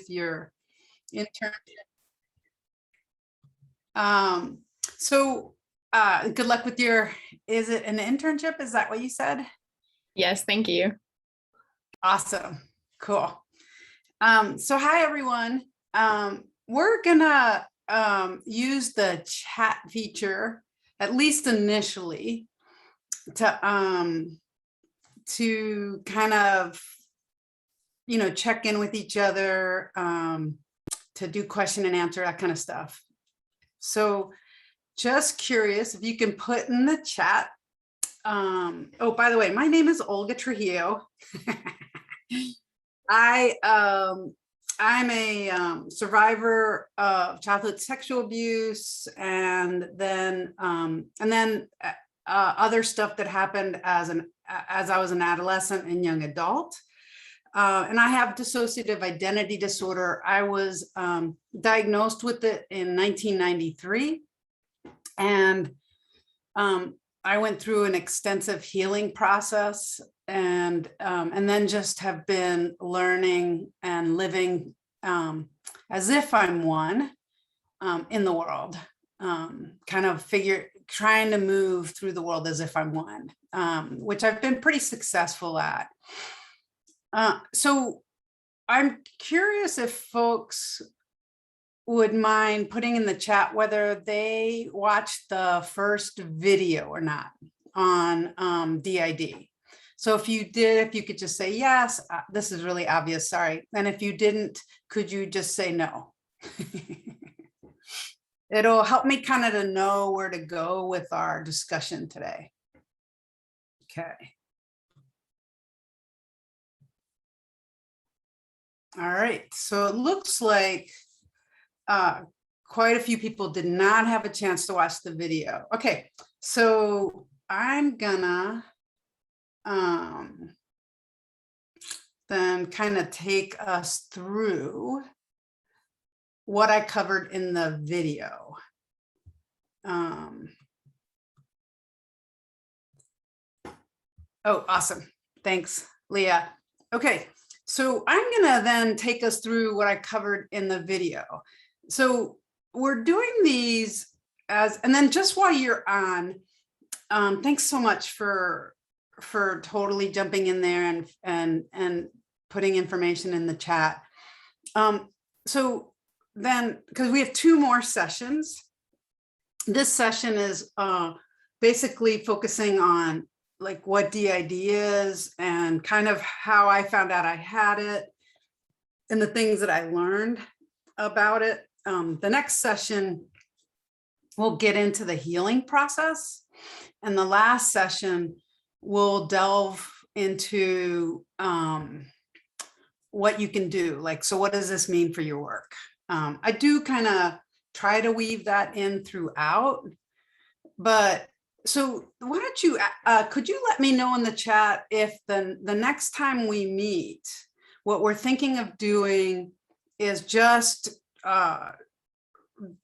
your internship. Good luck with your, is it an internship? Is that what you said? Yes, thank you. Awesome. Cool. So hi, everyone. We're gonna use the chat feature, at least initially, to kind of, check in with each other, to do question and answer, that kind of stuff. So just curious if you can put in the chat. Oh, by the way, my name is Olga Trujillo. I'm a survivor of childhood sexual abuse, and then other stuff that happened as I was an adolescent and young adult. And I have dissociative identity disorder. I was diagnosed with it in 1993, and I went through an extensive healing process, and then just have been learning and living as if I'm one in the world, kind of trying to move through the world as if I'm one, which I've been pretty successful at. So I'm curious if folks would mind putting in the chat whether they watched the first video or not on DID. So if you did, if you could just say, yes, this is really obvious, sorry. And if you didn't, could you just say no? It'll help me kind of to know where to go with our discussion today. Okay. All right, so it looks like quite a few people did not have a chance to watch the video. Okay, so I'm gonna then kind of take us through what I covered in the video. Oh, awesome. Thanks, Leah. Okay. So I'm going to then take us through what I covered in the video. So we're doing these and then just while you're on, thanks so much for totally jumping in there and putting information in the chat. So then, because we have 2 more sessions, this session is basically focusing on like what DID is and kind of how I found out I had it and the things that I learned about it. The next session, we'll get into the healing process. And the last session, we'll delve into what you can do. Like, so what does this mean for your work? I do kind of try to weave that in throughout, but so why don't you, could you let me know in the chat if the next time we meet, what we're thinking of doing is just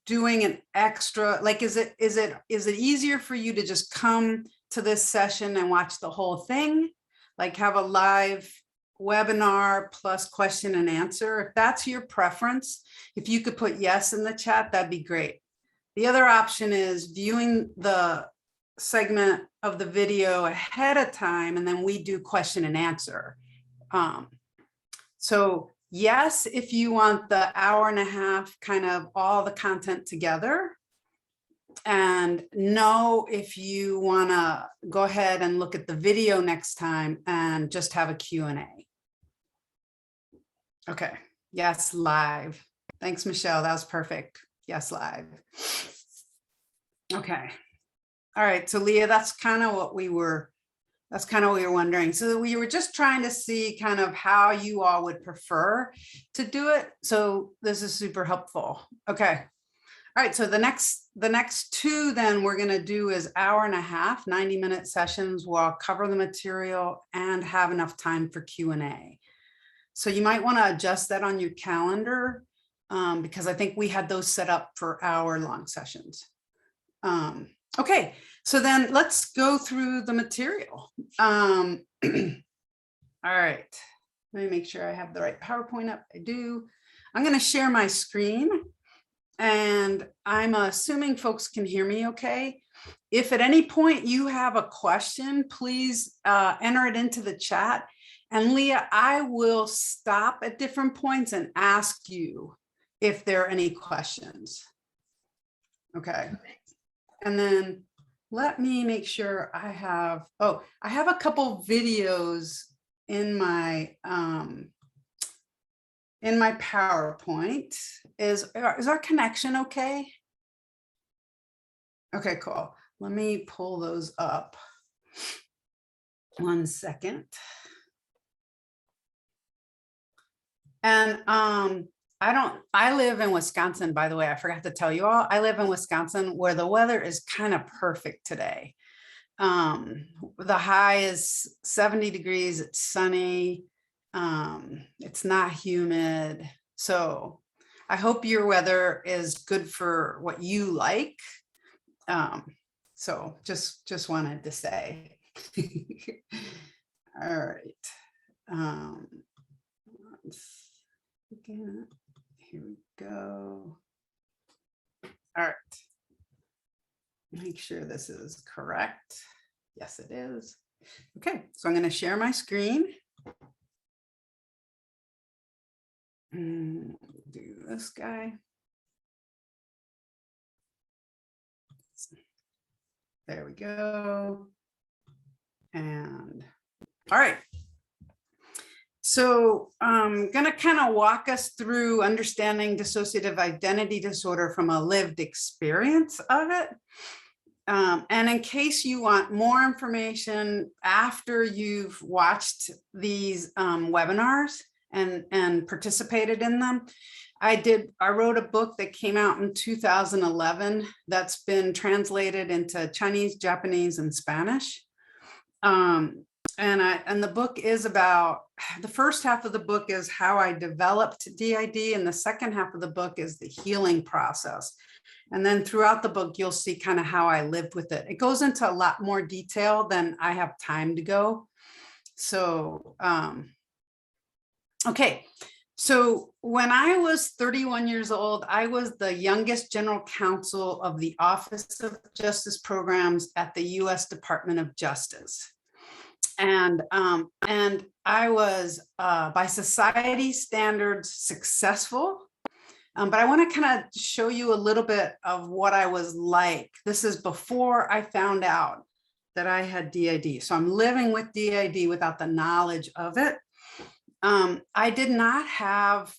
doing an extra, like, is it easier for you to just come to this session and watch the whole thing? Like have a live webinar plus question and answer? If that's your preference, if you could put yes in the chat, that'd be great. The other option is viewing the segment of the video ahead of time, and then we do question and answer. So yes, if you want the hour and a half, kind of all the content together, and no, if you want to go ahead and look at the video next time and just have a Q&A. Okay, yes, live. Thanks, Michelle, that was perfect. Yes, live. Okay. All right, so Leah, that's kind of what we were wondering. So we were just trying to see kind of how you all would prefer to do it. So this is super helpful. Okay. All right, so the next 2 then we're going to do is hour and a half, 90-minute sessions. We'll cover the material and have enough time for Q&A. So you might want to adjust that on your calendar because I think we had those set up for hour-long sessions. Okay, so then let's go through the material. All right, let me make sure I have the right PowerPoint up. I do. I'm going to share my screen, and I'm assuming folks can hear me okay. If at any point you have a question, please enter it into the chat. And Leah, I will stop at different points and ask you if there are any questions. Okay. And then let me make sure I have, I have a couple videos in my PowerPoint. Is our connection okay? Okay, cool. Let me pull those up. 1 second. And I live in Wisconsin, by the way. I forgot to tell you all. I live in Wisconsin, where the weather is kind of perfect today. The high is 70 degrees. It's sunny. It's not humid. So I hope your weather is good for what you like. So just wanted to say. All right. Here we go. All right. Make sure this is correct. Yes, it is. Okay, so I'm going to share my screen. Do this guy. There we go. And all right. So I'm going to kind of walk us through understanding dissociative identity disorder from a lived experience of it. And in case you want more information after you've watched these webinars and participated in them, I wrote a book that came out in 2011 that's been translated into Chinese, Japanese, and Spanish. And the book is about, the first half of the book is how I developed DID, and the second half of the book is the healing process. And then throughout the book, you'll see kind of how I lived with it. It goes into a lot more detail than I have time to go. So, okay. So when I was 31 years old, I was the youngest general counsel of the Office of Justice Programs at the U.S. Department of Justice. And I was, by society standards, successful. But I want to kind of show you a little bit of what I was like. This is before I found out that I had DID. So I'm living with DID without the knowledge of it. I did not have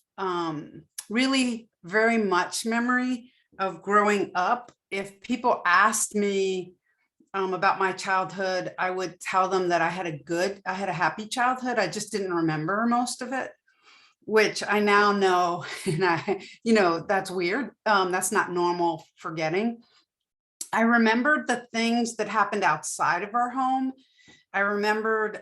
really very much memory of growing up. If people asked me about my childhood, I would tell them that I had a happy childhood. I just didn't remember most of it, which I now know, and that's weird. That's not normal forgetting. I remembered the things that happened outside of our home. I remembered,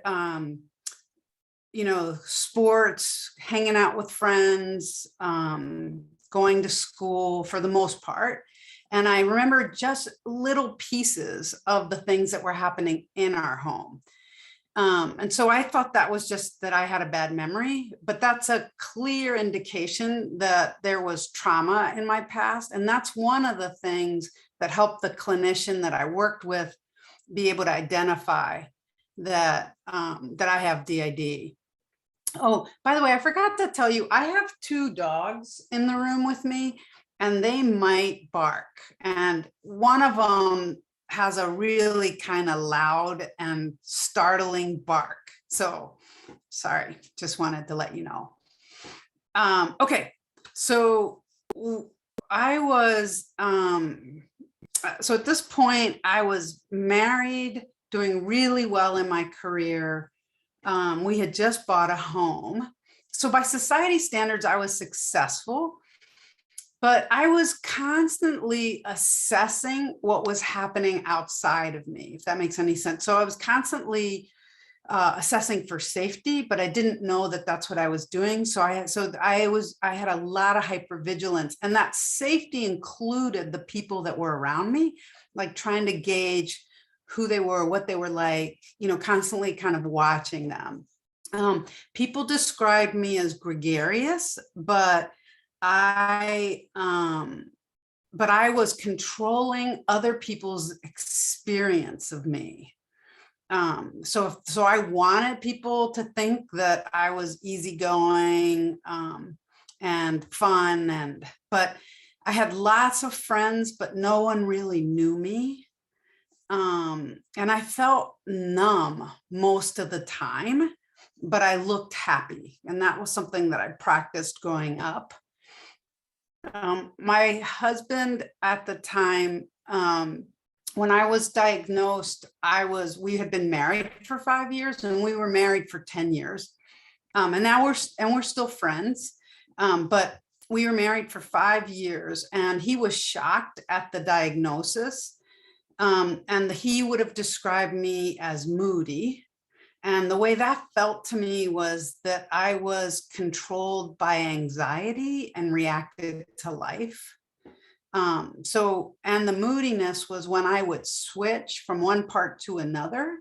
sports, hanging out with friends, going to school for the most part. And I remember just little pieces of the things that were happening in our home. And so I thought that was just that I had a bad memory, but that's a clear indication that there was trauma in my past. And that's one of the things that helped the clinician that I worked with be able to identify that, that I have DID. Oh, by the way, I forgot to tell you, I have 2 dogs in the room with me, and they might bark. And one of them has a really kind of loud and startling bark. So sorry, just wanted to let you know. Okay, so I was, so at this point I was married, doing really well in my career. We had just bought a home. So by society standards, I was successful. But I was constantly assessing what was happening outside of me, if that makes any sense. So I was constantly assessing for safety, but I didn't know that that's what I was doing. So I had a lot of hypervigilance, and that safety included the people that were around me, like trying to gauge who they were, what they were like, constantly kind of watching them. People described me as gregarious, but I, but I was controlling other people's experience of me. So I wanted people to think that I was easygoing, and fun, but I had lots of friends, but no one really knew me. And I felt numb most of the time, but I looked happy. And that was something that I practiced growing up. My husband at the time, when I was diagnosed, we had been married for 5 years, and we were married for 10 years. And now we're still friends. But we were married for 5 years, and he was shocked at the diagnosis. And he would have described me as moody. And the way that felt to me was that I was controlled by anxiety and reacted to life. And the moodiness was when I would switch from one part to another.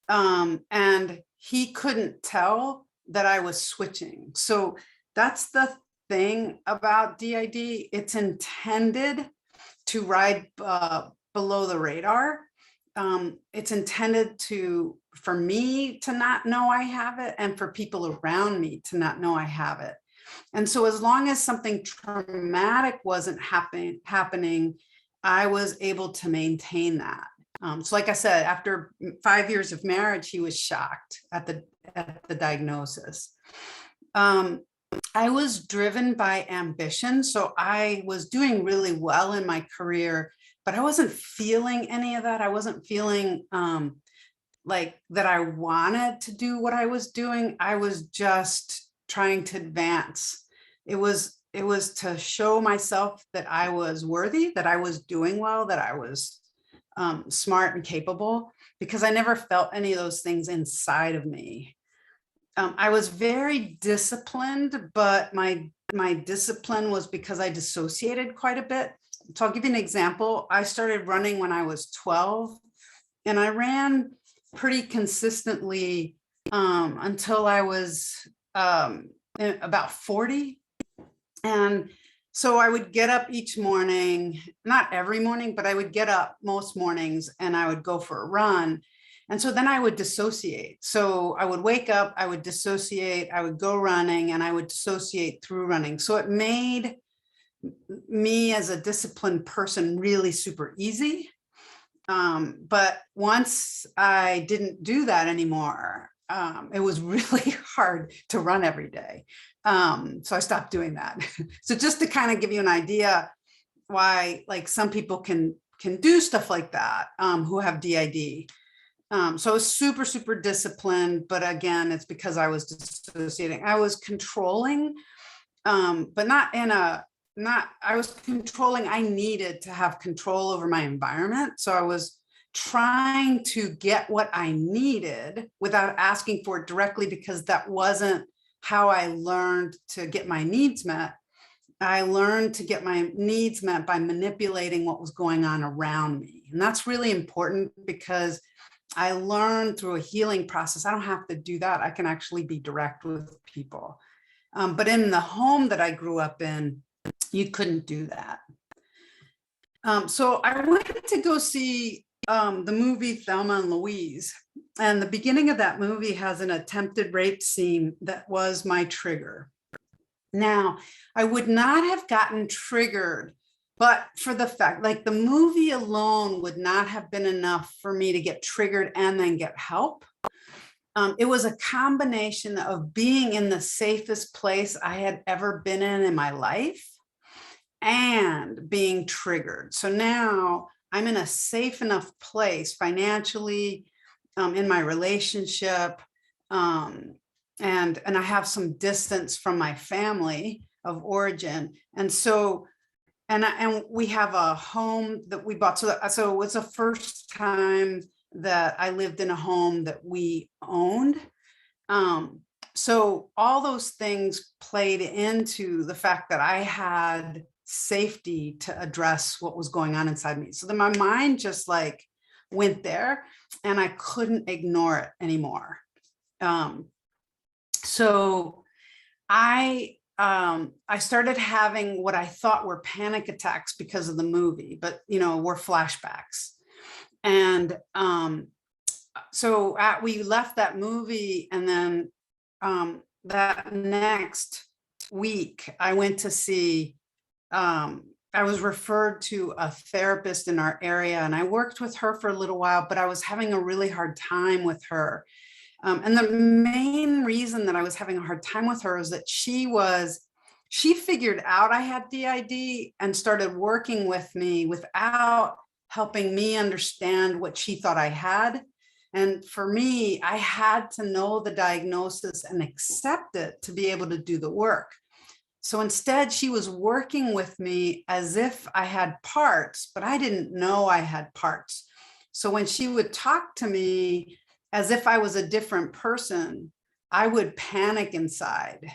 And he couldn't tell that I was switching. So that's the thing about DID. It's intended to ride below the radar. It's intended for me to not know I have it, and for people around me to not know I have it. And so as long as something traumatic wasn't happening, I was able to maintain that. So like I said, after 5 years of marriage, he was shocked at the diagnosis. I was driven by ambition. So I was doing really well in my career, but I wasn't feeling any of that. I wasn't feeling like that I wanted to do what I was doing. I was just trying to advance. It was to show myself that I was worthy, that I was doing well, that I was smart and capable, because I never felt any of those things inside of me. I was very disciplined, but my discipline was because I dissociated quite a bit. So I'll give you an example. I started running when I was 12, and I ran pretty consistently until I was about 40. And so I would get up each morning, not every morning, but I would get up most mornings and I would go for a run. And so then I would dissociate. So I would wake up, I would dissociate, I would go running, and I would dissociate through running. So it made me as a disciplined person really super easy. But once I didn't do that anymore, it was really hard to run every day. So I stopped doing that. So just to kind of give you an idea why, like, some people can do stuff like that, who have DID. So I was super, super disciplined, but again, it's because I was dissociating. I was controlling, but I was controlling. I needed to have control over my environment. So I was trying to get what I needed without asking for it directly, because that wasn't how I learned to get my needs met. I learned to get my needs met by manipulating what was going on around me. And that's really important, because I learned through a healing process, I don't have to do that. I can actually be direct with people. But in the home that I grew up in, you couldn't do that. So I went to go see the movie Thelma and Louise. And the beginning of that movie has an attempted rape scene that was my trigger. Now, I would not have gotten triggered, but for the fact, like, the movie alone would not have been enough for me to get triggered and then get help. It was a combination of being in the safest place I had ever been in my life and being triggered. So now I'm in a safe enough place financially, in my relationship, and I have some distance from my family of origin. And so, and we have a home that we bought. So it was the first time that I lived in a home that we owned. So all those things played into the fact that I had safety to address what was going on inside me. So then my mind just like went there, and I couldn't ignore it anymore. So I I started having what I thought were panic attacks because of the movie, but were flashbacks. And so we left that movie, and then that next week I went to see, I was referred to a therapist in our area, and I worked with her for a little while, but I was having a really hard time with her. And the main reason that I was having a hard time with her is that she figured out I had DID and started working with me without helping me understand what she thought I had. And for me, I had to know the diagnosis and accept it to be able to do the work. So instead, she was working with me as if I had parts, but I didn't know I had parts. So when she would talk to me as if I was a different person, I would panic inside.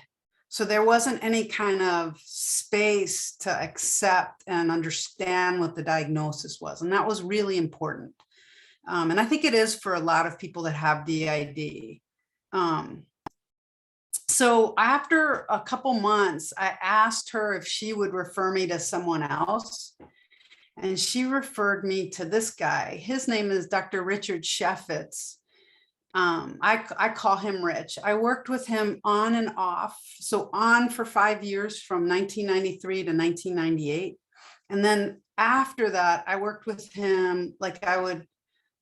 So there wasn't any kind of space to accept and understand what the diagnosis was. And that was really important. And I think it is for a lot of people that have DID. So after a couple months, I asked her if she would refer me to someone else. And she referred me to this guy. His name is Dr. Richard Sheffitz. I call him Rich. I worked with him on and off. So on for 5 years from 1993 to 1998. And then after that, I worked with him, like I would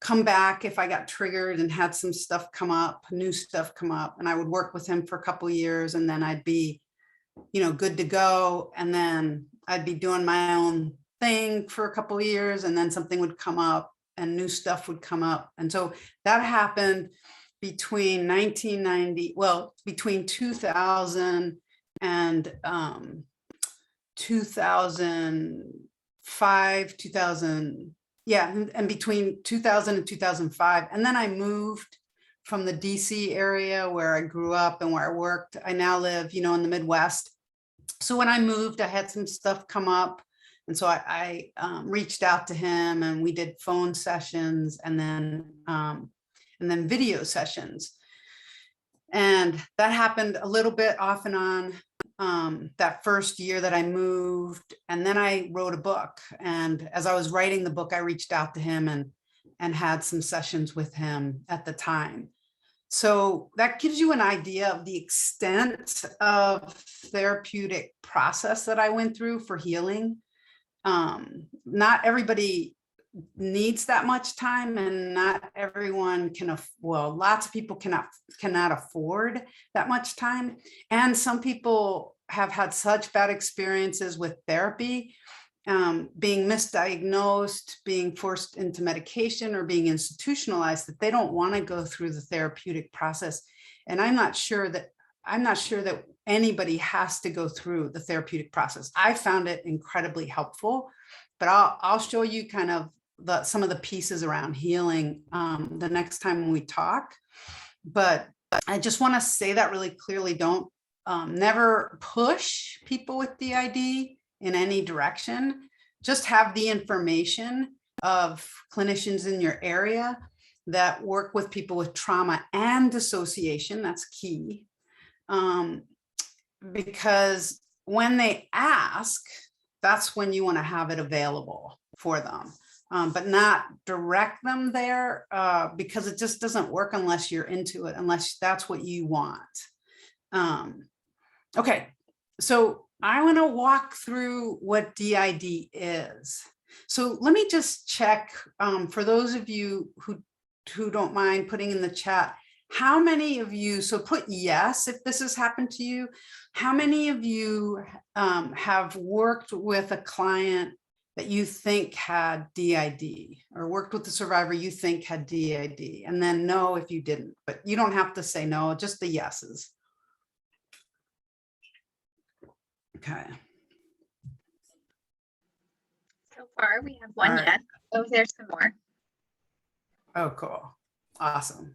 come back if I got triggered and had some stuff come up, new stuff come up, and I would work with him for a couple of years, and then I'd be, good to go. And then I'd be doing my own thing for a couple of years, and then something would come up and new stuff would come up. And so that happened between 2000 and 2005, 2000. Yeah, and between 2000 and 2005. And then I moved from the DC area where I grew up and where I worked. I now live, in the Midwest. So when I moved, I had some stuff come up. And so I reached out to him, and we did phone sessions and then video sessions. And that happened a little bit off and on. That first year that I moved, and then I wrote a book. And as I was writing the book, I reached out to him and had some sessions with him at the time. So that gives you an idea of the extent of therapeutic process that I went through for healing. Not everybody needs that much time, and not everyone can, lots of people cannot afford that much time. And some people have had such bad experiences with therapy, being misdiagnosed, being forced into medication, or being institutionalized, that they don't want to go through the therapeutic process. And I'm not sure that anybody has to go through the therapeutic process. I found it incredibly helpful, but I'll show you kind of some of the pieces around healing the next time we talk. But I just want to say that really clearly. Don't never push people with DID in any direction. Just have the information of clinicians in your area that work with people with trauma and dissociation. That's key. Because when they ask, that's when you want to have it available for them. But not direct them there, because it just doesn't work unless you're into it, unless that's what you want. Okay, so I want to walk through what DID is. So let me just check, for those of you who don't mind putting in the chat, how many of you, so put yes if this has happened to you, how many of you have worked with a client that you think had DID, or worked with the survivor you think had DID? And then no if you didn't, but you don't have to say no, just the yeses. Okay. So far we have one yes. Oh, there's some more. Oh, cool. Awesome.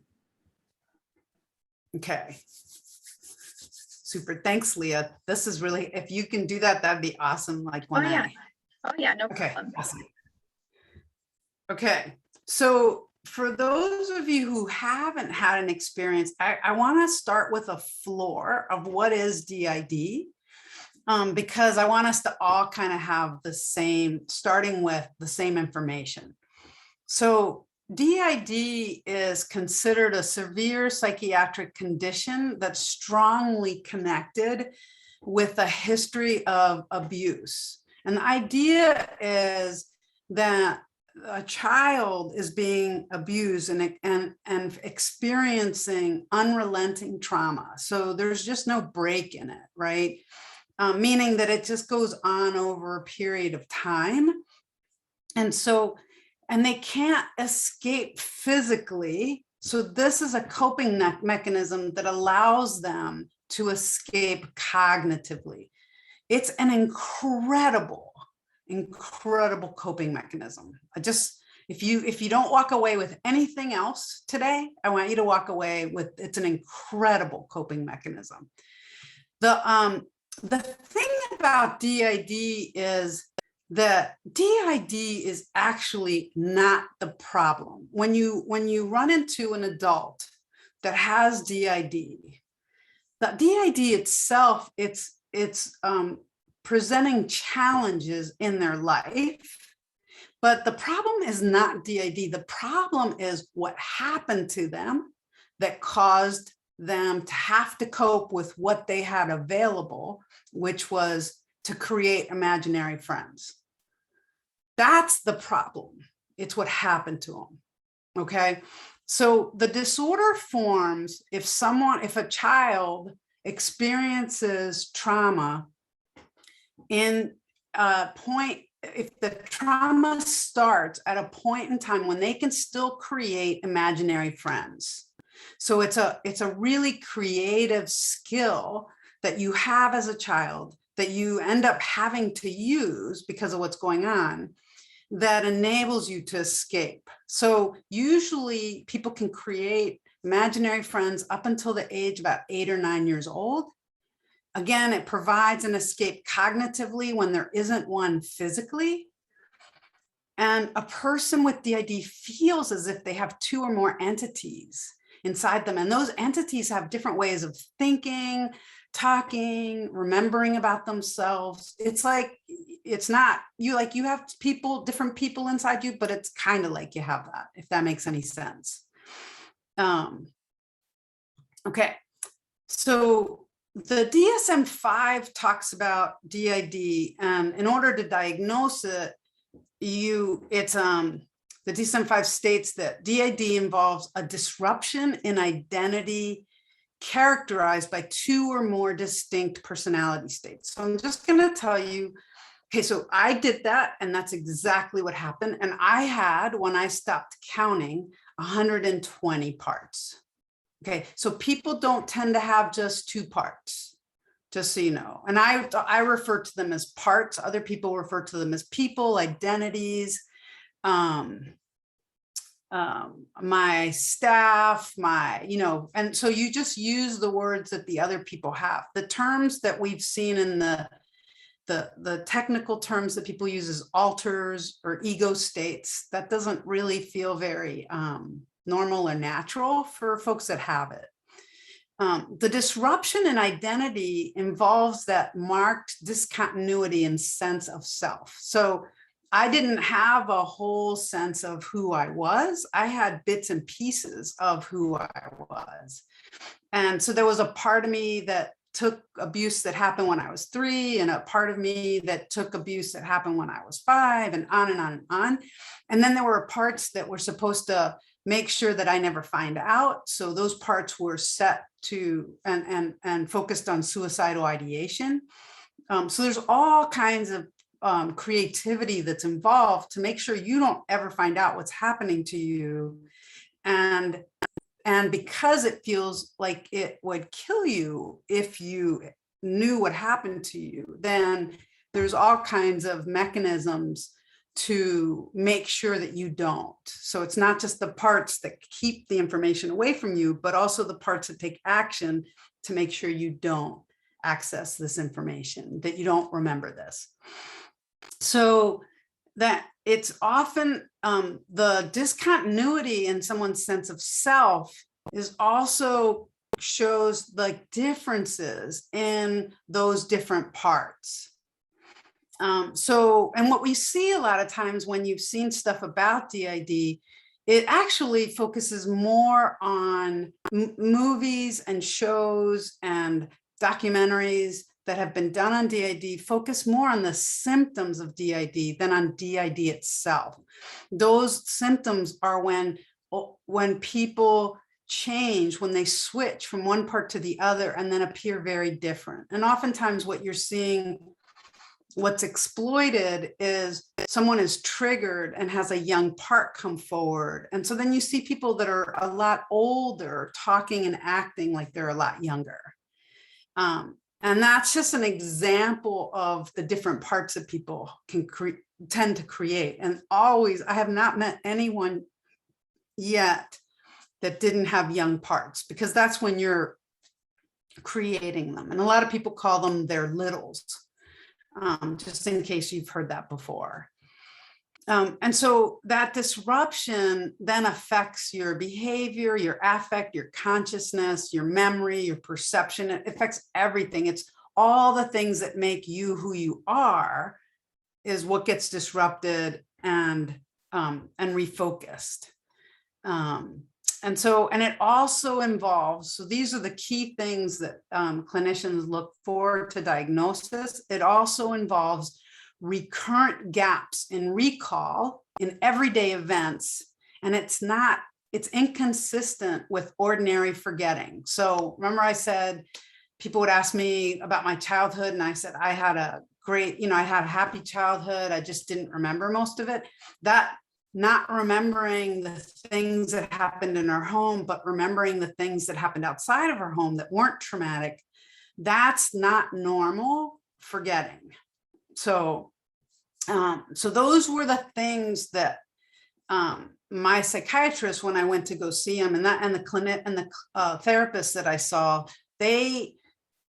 Okay. Super. Thanks, Leah. This is really, if you can do that, that'd be awesome. Like when Oh yeah, no okay, problem. awesome. Okay, so for those of you who haven't had an experience, I want to start with a floor of what is DID. because I want us to all kind of have the same, starting with the same information. So DID is considered a severe psychiatric condition that's strongly connected with a history of abuse. And the idea is that a child is being abused and experiencing unrelenting trauma. So there's just no break in it, right? Meaning that it just goes on over a period of time. And so, and they can't escape physically. So this is a coping mechanism that allows them to escape cognitively. It's an incredible coping mechanism. If you don't walk away with anything else today, I want you to walk away with, it's an incredible coping mechanism. The thing about DID is that DID is actually not the problem. When you run into an adult that has DID, the DID itself, it's presenting challenges in their life, but the problem is not DID. The problem is what happened to them that caused them to have to cope with what they had available, which was to create imaginary friends. That's the problem. It's what happened to them. Okay. So the disorder forms if a child experiences trauma in a point, if the trauma starts at a point in time when they can still create imaginary friends. So it's a really creative skill that you have as a child that you end up having to use because of what's going on, that enables you to escape. So usually people can create imaginary friends up until the age about 8 or 9 years old. Again, it provides an escape cognitively when there isn't one physically. And a person with DID feels as if they have 2 or more entities inside them. And those entities have different ways of thinking, talking, remembering about themselves. It's like, it's not you, like you have different people inside you, but it's kind of like you have that, if that makes any sense. Okay, so the DSM-5 talks about DID, and in order to diagnose it, the DSM-5 states that DID involves a disruption in identity characterized by 2 or more distinct personality states. So I'm just going to tell you, okay, so I did that, and that's exactly what happened. And I had, when I stopped counting, 120 parts. Okay, so people don't tend to have just 2 parts, just so you know. And I refer to them as parts. Other people refer to them as people, identities, my staff, and so you just use the words that the other people have. The terms that we've seen in the technical terms that people use as alters or ego states, that doesn't really feel very normal or natural for folks that have it. The disruption in identity involves that marked discontinuity and sense of self. So I didn't have a whole sense of who I was. I had bits and pieces of who I was. And so there was a part of me that took abuse that happened when I was 3, and a part of me that took abuse that happened when I was 5, and on and on and on. And then there were parts that were supposed to make sure that I never find out. So those parts were set to and focused on suicidal ideation. So there's all kinds of creativity that's involved to make sure you don't ever find out what's happening to you. And because it feels like it would kill you if you knew what happened to you, then there's all kinds of mechanisms to make sure that you don't. So it's not just the parts that keep the information away from you, but also the parts that take action to make sure you don't access this information, that you don't remember this. So that it's often the discontinuity in someone's sense of self is also shows like differences in those different parts. And what we see a lot of times when you've seen stuff about DID, it actually focuses more on movies and shows and documentaries that have been done on DID, focus more on the symptoms of DID than on DID itself. Those symptoms are when people change, when they switch from one part to the other and then appear very different. And oftentimes what you're seeing, what's exploited is someone is triggered and has a young part come forward. And so then you see people that are a lot older talking and acting like they're a lot younger. And that's just an example of the different parts that people can tend to create. And always, I have not met anyone yet that didn't have young parts, because that's when you're creating them. And a lot of people call them their littles. Just in case you've heard that before. And so that disruption then affects your behavior, your affect, your consciousness, your memory, your perception. It affects everything. It's all the things that make you who you are is what gets disrupted and refocused. And it also involves, so these are the key things that clinicians look for to diagnosis. It also involves recurrent gaps in recall in everyday events. And it's inconsistent with ordinary forgetting. So remember I said, people would ask me about my childhood and I said, I had a great, I had a happy childhood. I just didn't remember most of it. That not remembering the things that happened in our home, but remembering the things that happened outside of our home that weren't traumatic, that's not normal forgetting. So those were the things that my psychiatrist, when I went to go see him, and the clinic and the therapists that I saw, they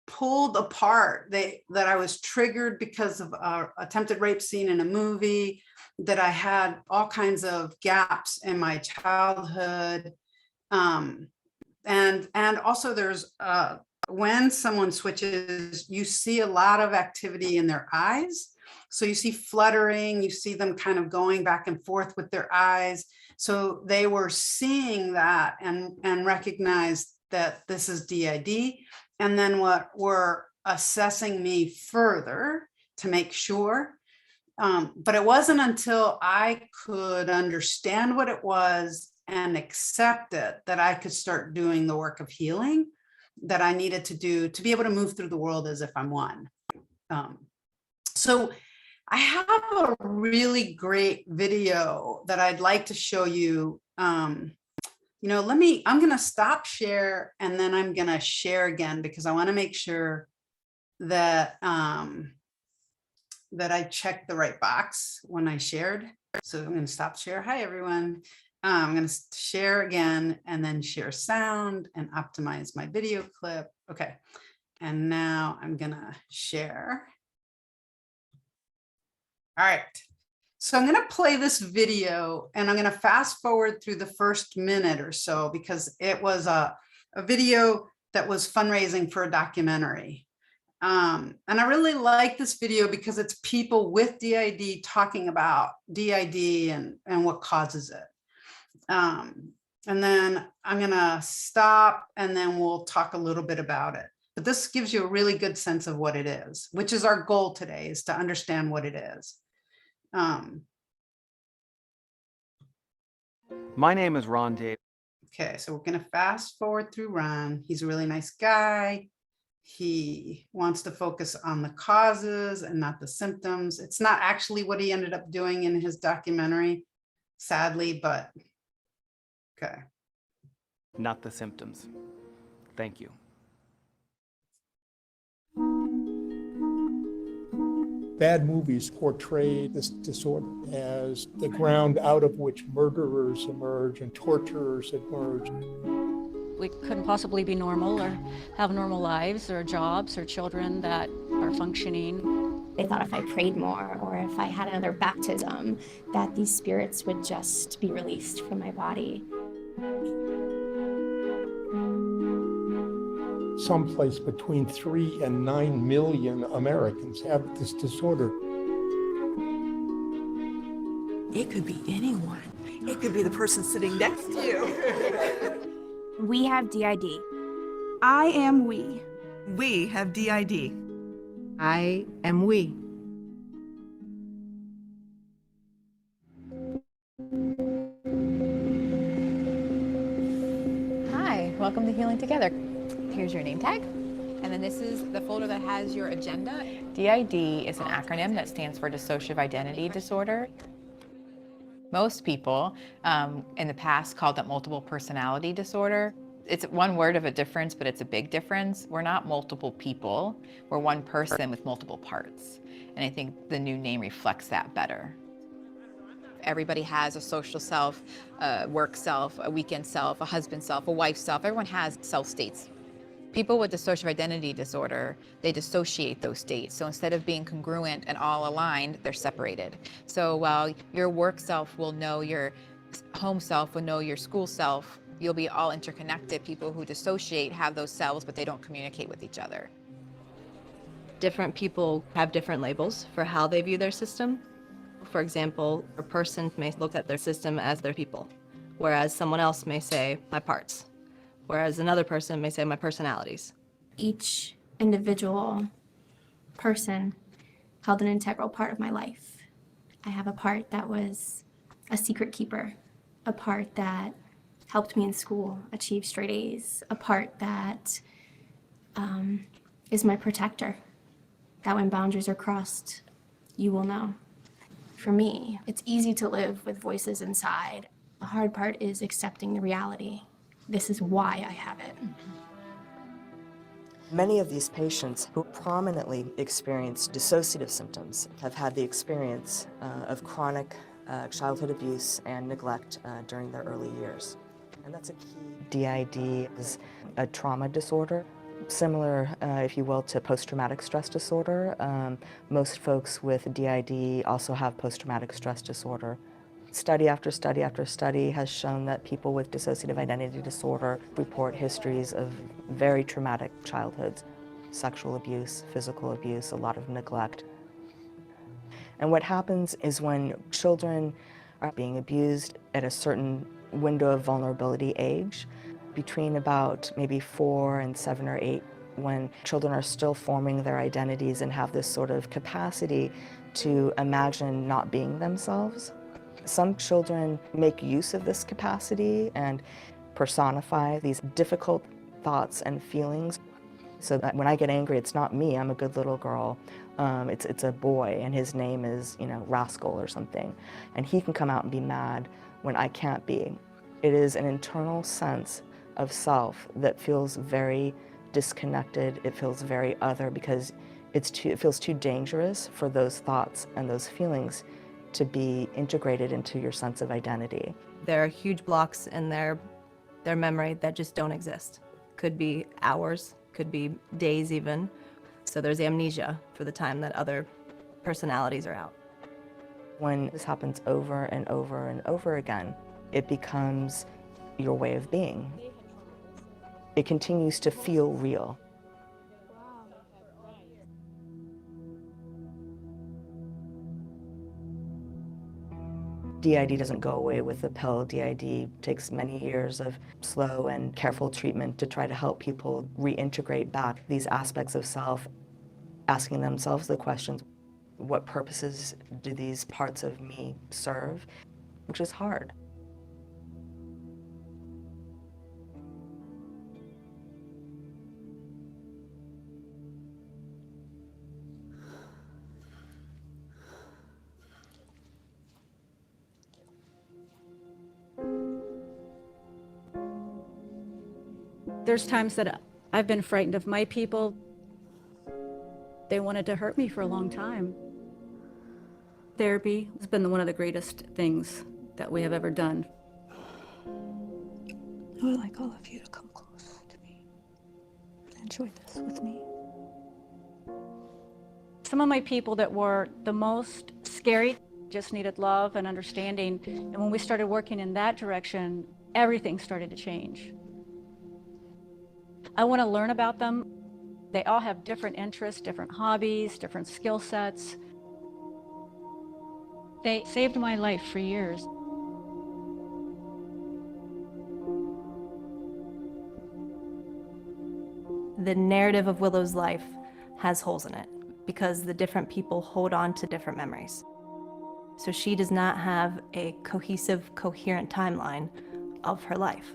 pulled apart that I was triggered because of an attempted rape scene in a movie, that I had all kinds of gaps in my childhood. And also there's, when someone switches, you see a lot of activity in their eyes. So you see fluttering, you see them kind of going back and forth with their eyes. So they were seeing that and recognized that this is DID. And then what were assessing me further to make sure. But it wasn't until I could understand what it was and accept it that I could start doing the work of healing that I needed to do to be able to move through the world as if I'm one. So I have a really great video that I'd like to show you. I'm going to stop share and then I'm going to share again because I want to make sure that that I checked the right box when I shared. So I'm going to stop share. Hi, everyone. I'm going to share again and then share sound and optimize my video clip. Okay. And now I'm going to share. All right. So I'm going to play this video and I'm going to fast forward through the first minute or so because it was a video that was fundraising for a documentary. And I really like this video because it's people with DID talking about DID and what causes it. And then I'm going to stop and then we'll talk a little bit about it. But this gives you a really good sense of what it is, which is our goal today, is to understand what it is. My name is Ron Dave. Okay, so we're going to fast forward through Ron. He's a really nice guy. He wants to focus on the causes and not the symptoms. It's not actually what he ended up doing in his documentary, sadly, but okay. Not the symptoms. Thank you. Bad movies portray this disorder as the ground out of which murderers emerge and torturers emerge. We couldn't possibly be normal or have normal lives or jobs or children that are functioning. They thought if I prayed more or if I had another baptism, that these spirits would just be released from my body. someplace between 3 and 9 million Americans have this disorder. It could be anyone. It could be the person sitting next to you. We have DID. I am we. We have DID. I am we. Hi, welcome to Healing Together. Here's your name tag. And then this is the folder that has your agenda. DID is an acronym that stands for Dissociative Identity Disorder. Most people in the past called it multiple personality disorder. It's one word of a difference, but it's a big difference. We're not multiple people. We're one person with multiple parts. And I think the new name reflects that better. Everybody has a social self, a work self, a weekend self, a husband self, a wife self. Everyone has self states. People with dissociative identity disorder, they dissociate those states. So instead of being congruent and all aligned, they're separated. So while your work self will know your home self, will know your school self, you'll be all interconnected. People who dissociate have those selves, but they don't communicate with each other. Different people have different labels for how they view their system. For example, a person may look at their system as their people, whereas someone else may say my parts, whereas another person may say my personalities. Each individual person held an integral part of my life. I have a part that was a secret keeper, a part that helped me in school achieve straight A's, a part that is my protector, that when boundaries are crossed, you will know. For me, it's easy to live with voices inside. The hard part is accepting the reality. This is why I have it. Many of these patients who prominently experience dissociative symptoms have had the experience of chronic childhood abuse and neglect during their early years. And that's a key. DID is a trauma disorder, similar, if you will, to post-traumatic stress disorder. Most folks with DID also have post-traumatic stress disorder. Study after study after study has shown that people with dissociative identity disorder report histories of very traumatic childhoods, sexual abuse, physical abuse, a lot of neglect. And what happens is when children are being abused at a certain window of vulnerability age, between about maybe 4 and 7 or 8, when children are still forming their identities and have this sort of capacity to imagine not being themselves. Some children make use of this capacity and personify these difficult thoughts and feelings. So that when I get angry, it's not me, I'm a good little girl. It's a boy and his name is, Rascal or something. And he can come out and be mad when I can't be. It is an internal sense of self that feels very disconnected. It feels very other because it feels too dangerous for those thoughts and those feelings to be integrated into your sense of identity. There are huge blocks in their memory that just don't exist. Could be hours, could be days even. So there's amnesia for the time that other personalities are out. When this happens over and over and over again, it becomes your way of being. It continues to feel real. DID doesn't go away with the pill. DID takes many years of slow and careful treatment to try to help people reintegrate back these aspects of self, asking themselves the questions, what purposes do these parts of me serve? Which is hard. There's times that I've been frightened of my people. They wanted to hurt me for a long time. Therapy has been one of the greatest things that we have ever done. I would like all of you to come close to me and enjoy this with me. Some of my people that were the most scary just needed love and understanding. And when we started working in that direction, everything started to change. I want to learn about them. They all have different interests, different hobbies, different skill sets. They saved my life for years. The narrative of Willow's life has holes in it because the different people hold on to different memories. So she does not have a cohesive, coherent timeline of her life.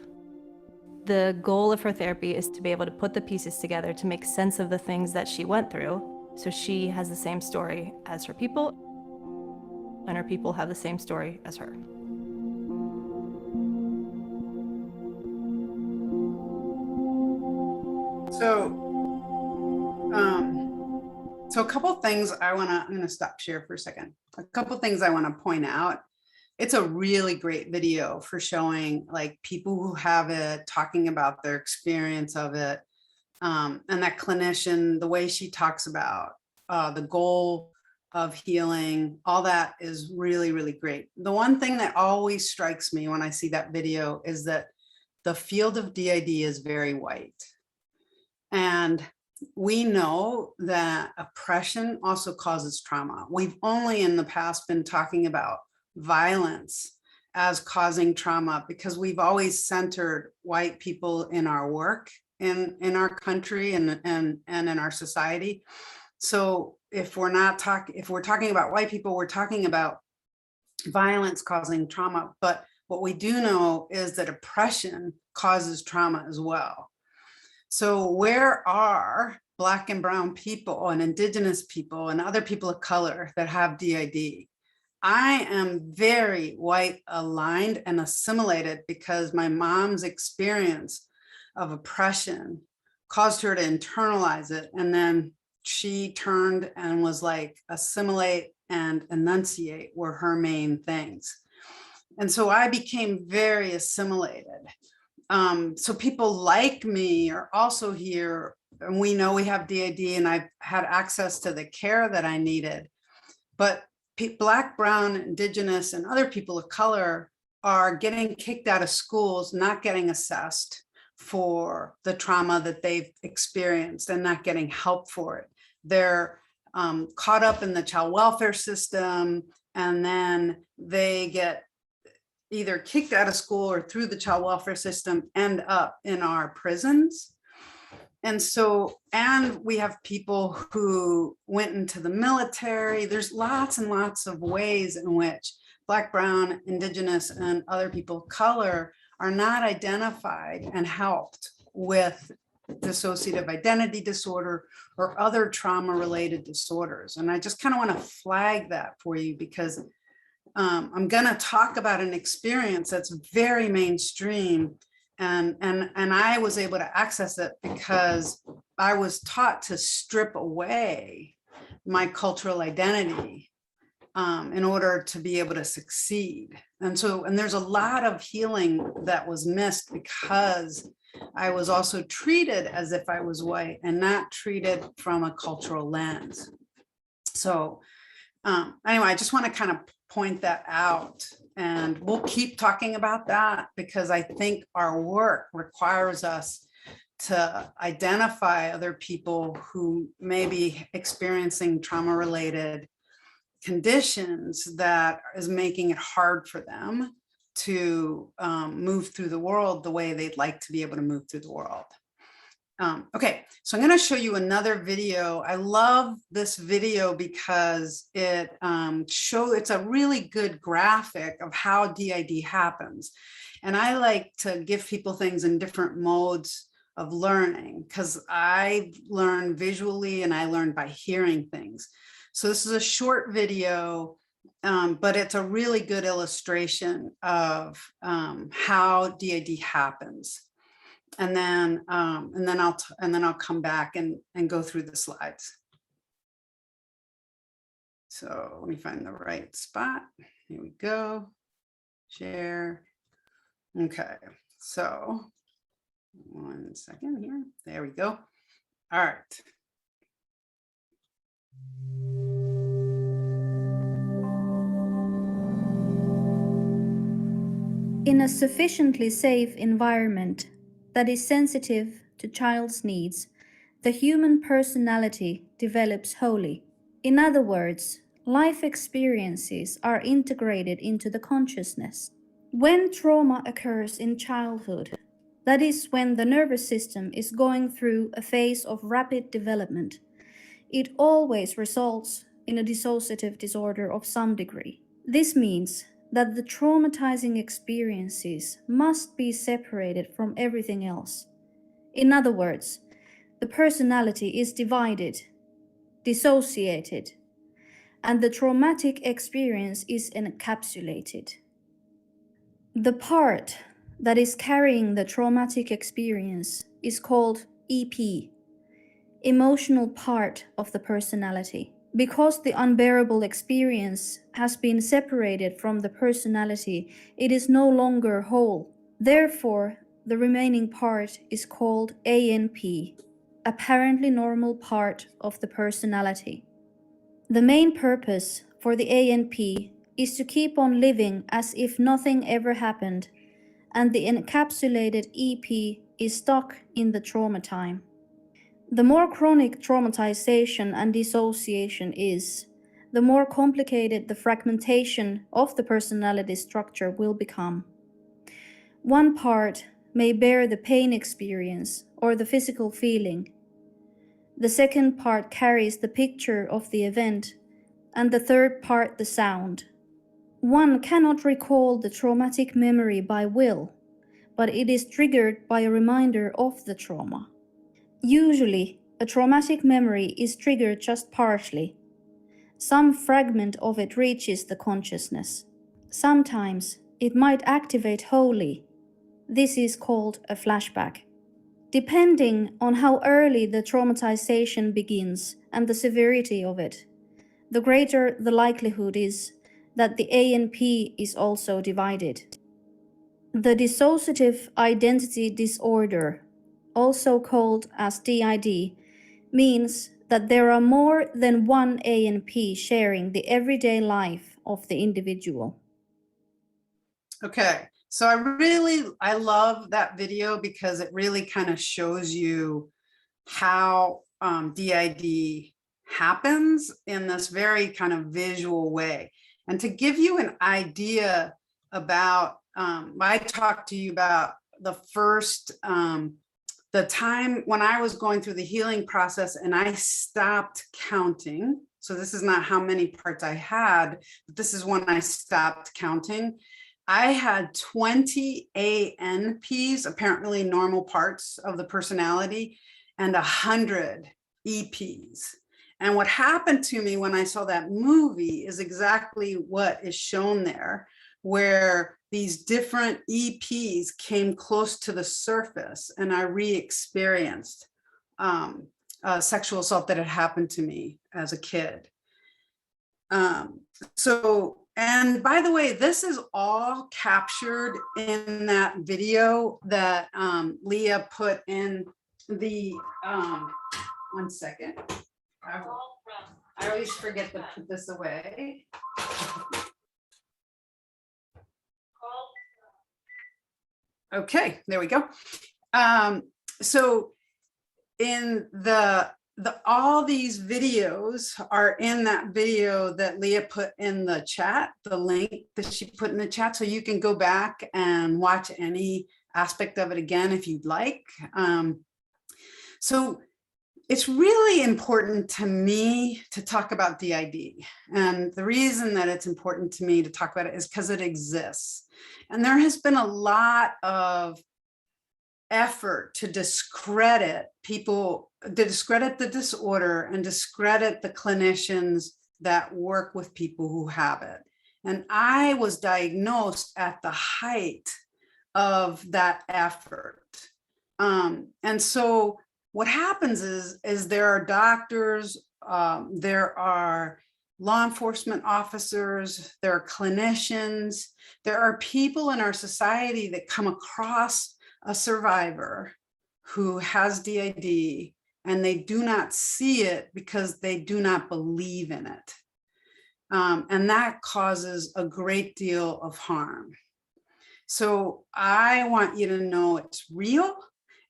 The goal of her therapy is to be able to put the pieces together to make sense of the things that she went through, so she has the same story as her people, and her people have the same story as her. So a couple things I'm gonna stop share for a second. A couple things I want to point out. It's a really great video for showing like people who have it, talking about their experience of it. And that clinician, the way she talks about the goal of healing, all that is really, really great. The one thing that always strikes me when I see that video is that the field of DID is very white. And we know that oppression also causes trauma. We've only in the past been talking about violence as causing trauma because we've always centered white people in our work in our country and in our society. So if we're talking about white people, we're talking about violence causing trauma. But what we do know is that oppression causes trauma as well. So where are Black and brown people and Indigenous people and other people of color that have DID? I am very white aligned and assimilated because my mom's experience of oppression caused her to internalize it. And then she turned and was like, assimilate and enunciate were her main things. And so I became very assimilated. So people like me are also here, and we know we have DID, and I've had access to the care that I needed. But Black, brown, Indigenous, and other people of color are getting kicked out of schools, not getting assessed for the trauma that they've experienced and not getting help for it. They're caught up in the child welfare system, and then they get either kicked out of school or through the child welfare system end up in our prisons. And so, and we have people who went into the military. There's lots and lots of ways in which Black, brown, Indigenous, and other people of color are not identified and helped with dissociative identity disorder or other trauma-related disorders. And I just kind of want to flag that for you because I'm going to talk about an experience that's very mainstream, and I was able to access it because I was taught to strip away my cultural identity in order to be able to succeed. And there's a lot of healing that was missed because I was also treated as if I was white and not treated from a cultural lens. So anyway, I just want to kind of point that out, and we'll keep talking about that because I think our work requires us to identify other people who may be experiencing trauma-related conditions that is making it hard for them to move through the world the way they'd like to be able to move through the world. Okay, so I'm going to show you another video. I love this video because it's a really good graphic of how DID happens. And I like to give people things in different modes of learning because I learn visually and I learn by hearing things. So this is a short video, but it's a really good illustration of how DID happens. And then I'll come back and go through the slides. So let me find the right spot. Here we go. Share. Okay. So 1 second here. There we go. All right. In a sufficiently safe environment that is sensitive to child's needs, the human personality develops wholly. In other words, life experiences are integrated into the consciousness. When trauma occurs in childhood, that is when the nervous system is going through a phase of rapid development, it always results in a dissociative disorder of some degree. This means that the traumatizing experiences must be separated from everything else. In other words, the personality is divided, dissociated, and the traumatic experience is encapsulated. The part that is carrying the traumatic experience is called EP, emotional part of the personality. Because the unbearable experience has been separated from the personality, it is no longer whole. Therefore, the remaining part is called ANP, apparently normal part of the personality. The main purpose for the ANP is to keep on living as if nothing ever happened, and the encapsulated EP is stuck in the trauma time. The more chronic traumatization and dissociation is, the more complicated the fragmentation of the personality structure will become. One part may bear the pain experience or the physical feeling. The second part carries the picture of the event, and the third part the sound. One cannot recall the traumatic memory by will, but it is triggered by a reminder of the trauma. Usually, a traumatic memory is triggered just partially. Some fragment of it reaches the consciousness. Sometimes it might activate wholly. This is called a flashback. Depending on how early the traumatization begins and the severity of it, the greater the likelihood is that the ANP is also divided. The dissociative identity disorder, also called as DID, means that there are more than one ANP sharing the everyday life of the individual. Okay, so I love that video because it really kind of shows you how DID happens in this very kind of visual way. And to give you an idea about, I talked to you about the first, the time when I was going through the healing process and I stopped counting. So this is not how many parts I had, but this is when I stopped counting. I had 20 ANPs, apparently normal parts of the personality, and 100 EPs. And what happened to me when I saw that movie is exactly what is shown there, where these different EPs came close to the surface and I re-experienced sexual assault that had happened to me as a kid. And by the way, this is all captured in that video that Leah put in the, one second. I always forget to put this away. Okay, there we go. So in all these videos are in that video that Leah put in the chat, the link that she put in the chat, so you can go back and watch any aspect of it again if you'd like. So it's really important to me to talk about DID. And the reason that it's important to me to talk about it is because it exists. And there has been a lot of effort to discredit people, to discredit the disorder and discredit the clinicians that work with people who have it. And I was diagnosed at the height of that effort. And so what happens is there are doctors, there are law enforcement officers, there are clinicians, there are people in our society that come across a survivor who has DID and they do not see it because they do not believe in it. And that causes a great deal of harm. So I want you to know it's real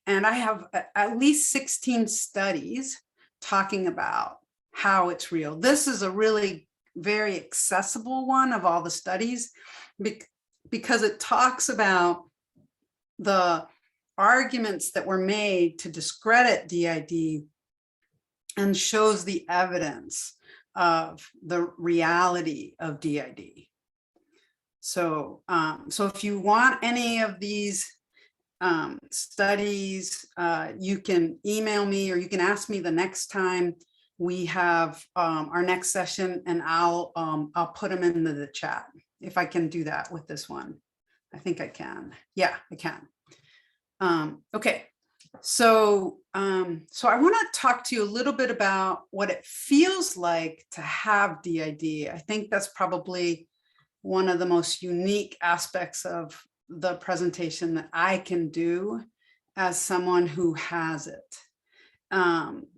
And I have at least 16 studies talking about how it's real. This is a really very accessible one of all the studies because it talks about the arguments that were made to discredit DID and shows the evidence of the reality of DID. So, so if you want any of these studies, you can email me or you can ask me the next time we have our next session, and I'll put them into the chat if I can do that with this one. I think I can. Yeah, I can. Okay, so so I want to talk to you a little bit about what it feels like to have DID. I think that's probably one of the most unique aspects of the presentation that I can do as someone who has it.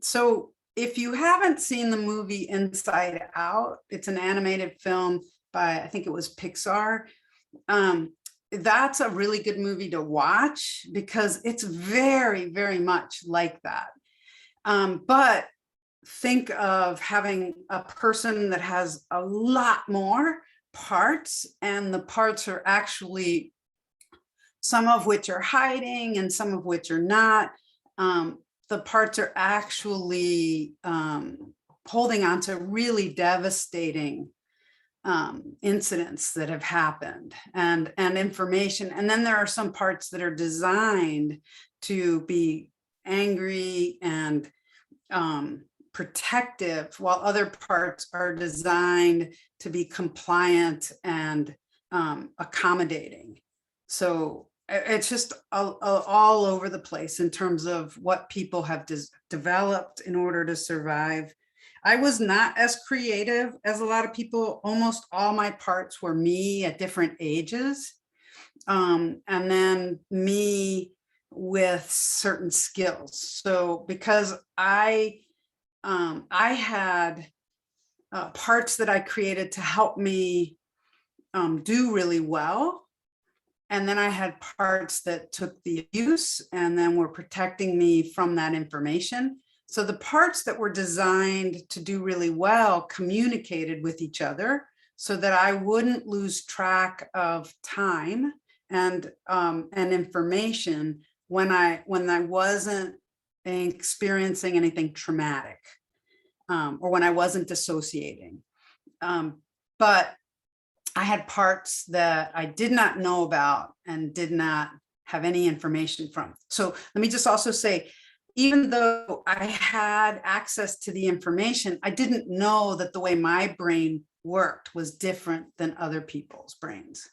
So if you haven't seen the movie Inside Out, it's an animated film by, I think it was Pixar. That's a really good movie to watch because it's very, very much like that. But think of having a person that has a lot more parts, and the parts are actually, some of which are hiding and some of which are not. The parts are actually holding on to really devastating incidents that have happened and information. And then there are some parts that are designed to be angry and protective, while other parts are designed to be compliant and accommodating. So it's just all over the place in terms of what people have developed in order to survive. I was not as creative as a lot of people. Almost all my parts were me at different ages. And then me with certain skills. So because I had parts that I created to help me do really well. And then I had parts that took the abuse and then were protecting me from that information. So the parts that were designed to do really well communicated with each other so that I wouldn't lose track of time and information when I wasn't experiencing anything traumatic or when I wasn't dissociating. But I had parts that I did not know about and did not have any information from. So let me just also say, even though I had access to the information, I didn't know that the way my brain worked was different than other people's brains.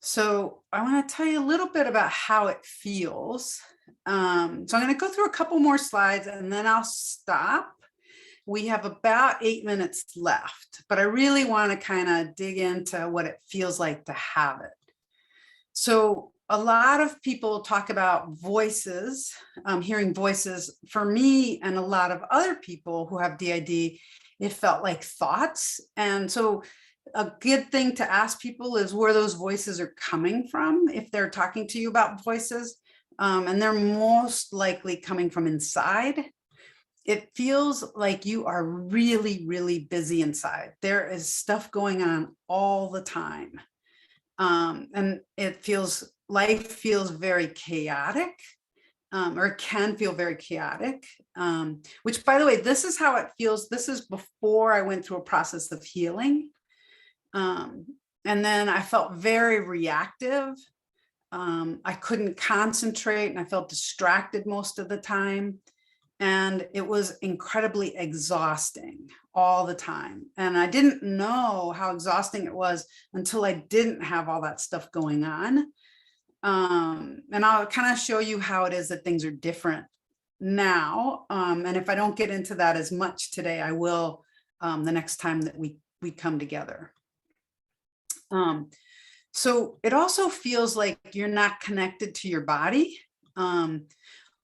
So I want to tell you a little bit about how it feels. So I'm going to go through a couple more slides and then I'll stop. We have about 8 minutes left, but I really want to kind of dig into what it feels like to have it. So a lot of people talk about voices, hearing voices. For me and a lot of other people who have DID, it felt like thoughts. And so a good thing to ask people is where those voices are coming from if they're talking to you about voices. And they're most likely coming from inside. It feels like you are really, really busy inside. There is stuff going on all the time. And life feels very chaotic, or it can feel very chaotic, which, by the way, this is how it feels. This is before I went through a process of healing. And then I felt very reactive. I couldn't concentrate and I felt distracted most of the time. And it was incredibly exhausting all the time. And I didn't know how exhausting it was until I didn't have all that stuff going on. And I'll kind of show you how it is that things are different now. And if I don't get into that as much today, I will the next time that we come together. So it also feels like you're not connected to your body.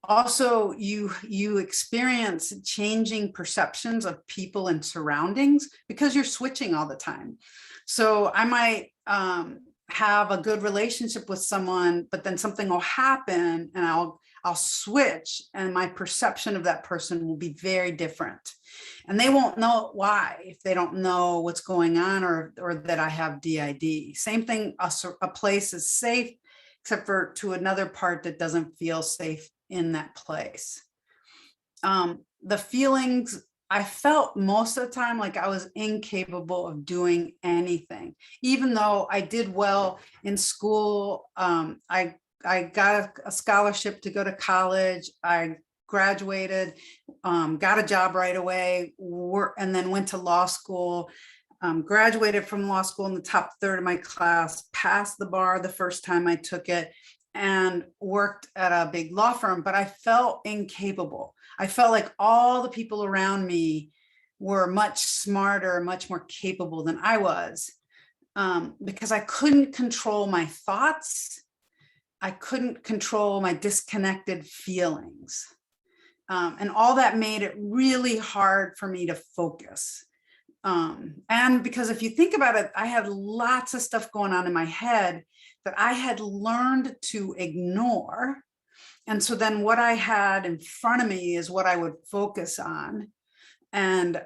Also, you experience changing perceptions of people and surroundings because you're switching all the time. So I might have a good relationship with someone, but then something will happen and I'll switch, and my perception of that person will be very different. And they won't know why if they don't know what's going on, or that I have DID. Same thing, a place is safe, except for to another part that doesn't feel safe in that place. The feelings, I felt most of the time like I was incapable of doing anything. Even though I did well in school, I got a scholarship to go to college. I graduated, got a job right away, and then went to law school, graduated from law school in the top third of my class, passed the bar the first time I took it, and worked at a big law firm, but I felt incapable. I felt like all the people around me were much smarter, much more capable than I was, because I couldn't control my thoughts. I couldn't control my disconnected feelings. And all that made it really hard for me to focus. And because if you think about it, I had lots of stuff going on in my head that I had learned to ignore. And so then what I had in front of me is what I would focus on. And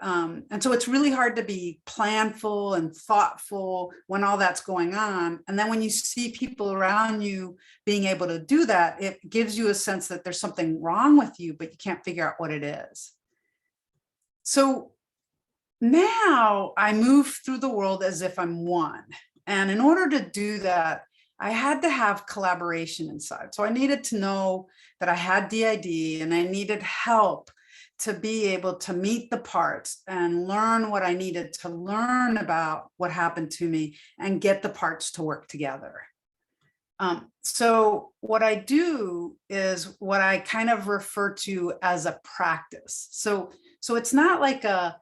so it's really hard to be planful and thoughtful when all that's going on. And then when you see people around you being able to do that, it gives you a sense that there's something wrong with you, but you can't figure out what it is. So now I move through the world as if I'm one. And in order to do that, I had to have collaboration inside. So I needed to know that I had DID, and I needed help to be able to meet the parts and learn what I needed to learn about what happened to me and get the parts to work together. So what I do is what I kind of refer to as a practice. So it's not like a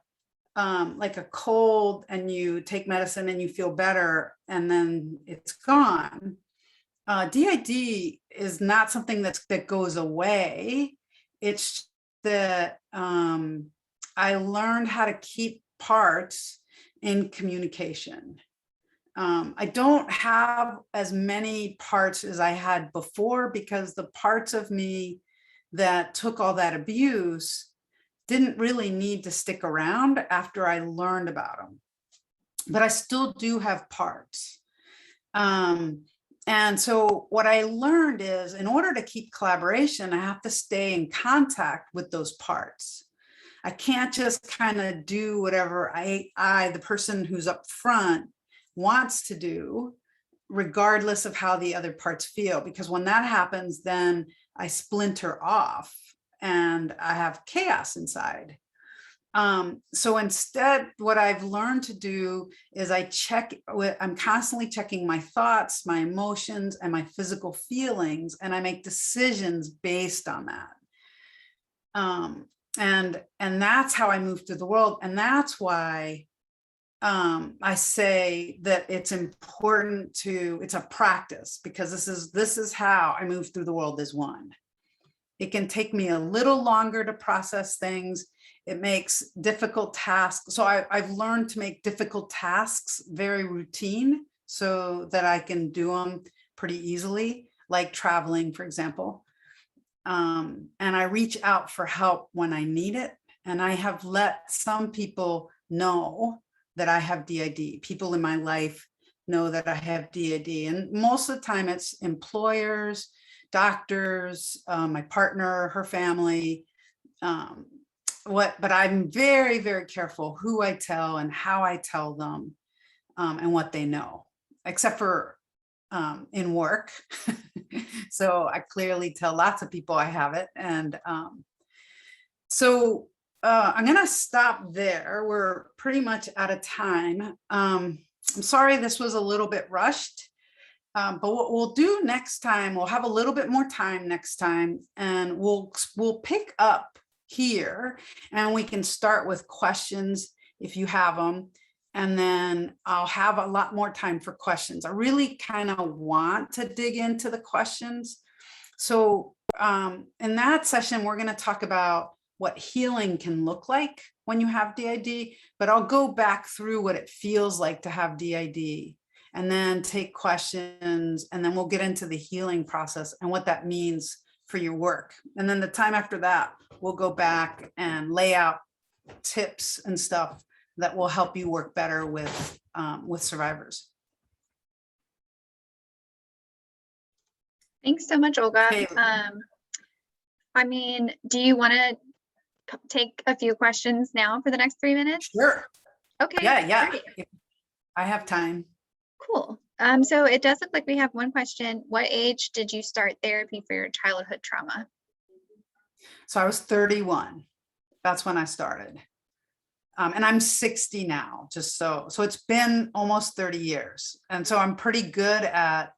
cold and you take medicine and you feel better and then it's gone. DID is not something that goes away. It's that I learned how to keep parts in communication. I don't have as many parts as I had before, because the parts of me that took all that abuse didn't really need to stick around after I learned about them. But I still do have parts. And so what I learned is, in order to keep collaboration, I have to stay in contact with those parts. I can't just kind of do whatever the person who's up front wants to do, regardless of how the other parts feel. Because when that happens, then I splinter off and I have chaos inside. So instead, what I've learned to do is I'm constantly checking my thoughts, my emotions, and my physical feelings, and I make decisions based on that. And that's how I move through the world. And that's why I say that it's important it's a practice, because this is how I move through the world as one. It can take me a little longer to process things. It makes difficult tasks. So I've learned to make difficult tasks very routine so that I can do them pretty easily, like traveling, for example. And I reach out for help when I need it. And I have let some people know that I have DID. People in my life know that I have DID. And most of the time it's employers, doctors, my partner, her family, but I'm very, very careful who I tell and how I tell them, and what they know, except for in work. So I clearly tell lots of people I have it. And so I'm going to stop there. We're pretty much out of time. I'm sorry this was a little bit rushed. But what we'll do next time, we'll have a little bit more time next time, and we'll pick up here, and we can start with questions if you have them, and then I'll have a lot more time for questions. I really kind of want to dig into the questions. So in that session, we're going to talk about what healing can look like when you have DID, but I'll go back through what it feels like to have DID. and then take questions, and then we'll get into the healing process and what that means for your work. And then the time after that, we'll go back and lay out tips and stuff that will help you work better with survivors. Thanks so much, Olga. Okay. I mean, do you want to take a few questions now for the next 3 minutes? Sure. Okay. Yeah. Great. I have time. Cool. So it does look like we have one question. What age did you start therapy for your childhood trauma? So I was 31. That's when I started. And I'm 60 now, just so it's been almost 30 years. And so I'm pretty good at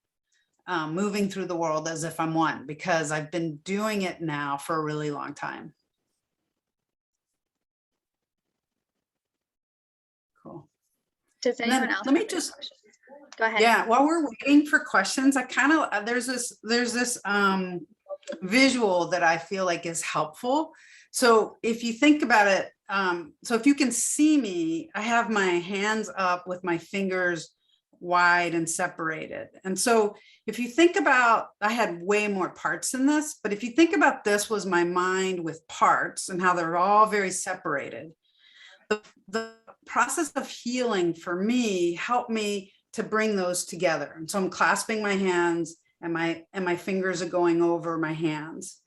moving through the world as if I'm one, because I've been doing it now for a really long time. Cool. Does anyone else? Let me just go ahead. Yeah, while we're waiting for questions, I kind of there's this visual that I feel like is helpful. So if you think about it, so if you can see me, I have my hands up with my fingers wide and separated. And so if you think about, I had way more parts in this, but if you think about this was my mind with parts and how they're all very separated. The process of healing for me helped me to bring those together. And so I'm clasping my hands and my fingers are going over my hands.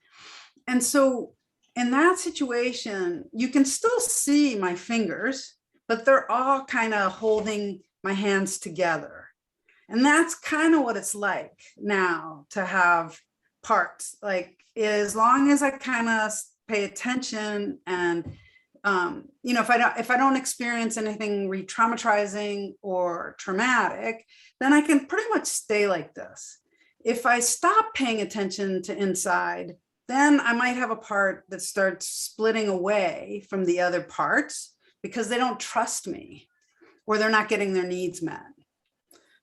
And so in that situation, you can still see my fingers, but they're all kind of holding my hands together. And that's kind of what it's like now to have parts. Like, as long as I kind of pay attention and you know, if I don't experience anything re-traumatizing or traumatic, then I can pretty much stay like this. If I stop paying attention to inside, then I might have a part that starts splitting away from the other parts because they don't trust me or they're not getting their needs met.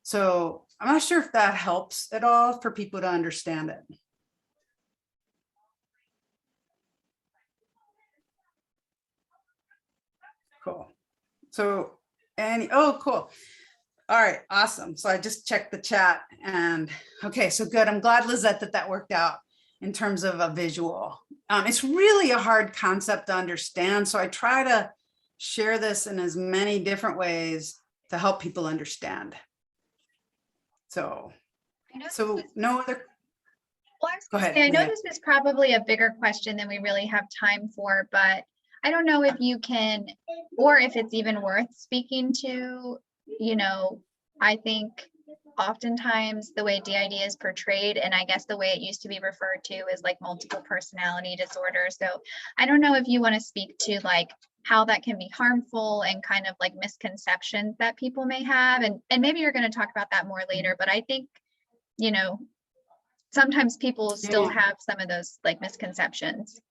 So I'm not sure if that helps at all for people to understand it. Cool. So, oh, cool. All right, awesome. So I just checked the chat and okay, so good. I'm glad, Lizette, that worked out in terms of a visual. It's really a hard concept to understand. So I try to share this in as many different ways to help people understand. So no other. Well, go ahead. I know this is probably a bigger question than we really have time for, but I don't know if you can, or if it's even worth speaking to, you know, I think oftentimes the way DID is portrayed, and I guess the way it used to be referred to is like multiple personality disorder. So I don't know if you want to speak to like how that can be harmful and kind of like misconceptions that people may have. And maybe you're going to talk about that more later, but I think, you know, sometimes people still have some of those like misconceptions.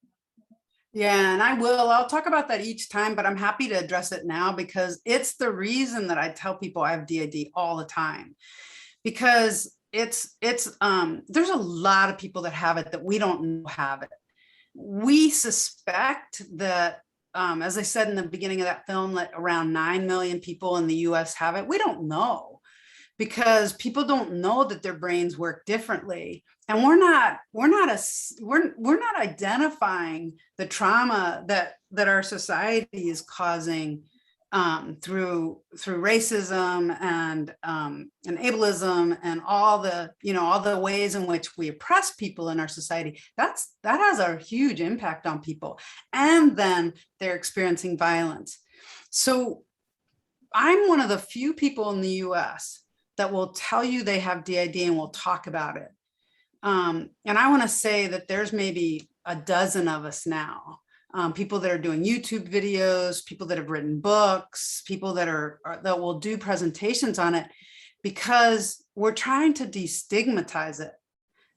Yeah, and I'll talk about that each time, but I'm happy to address it now because it's the reason that I tell people I have DID all the time, because there's a lot of people that have it that we don't know have it. We suspect that, as I said in the beginning of that film, that around 9 million people in the US have it. We don't know because people don't know that their brains work differently. And we're not identifying the trauma that our society is causing through racism and ableism and all the ways in which we oppress people in our society. That has a huge impact on people, and then they're experiencing violence. So I'm one of the few people in the US that will tell you they have DID and will talk about it. And I want to say that there's maybe a dozen of us now, people that are doing YouTube videos, people that have written books, people that will do presentations on it, because we're trying to destigmatize it.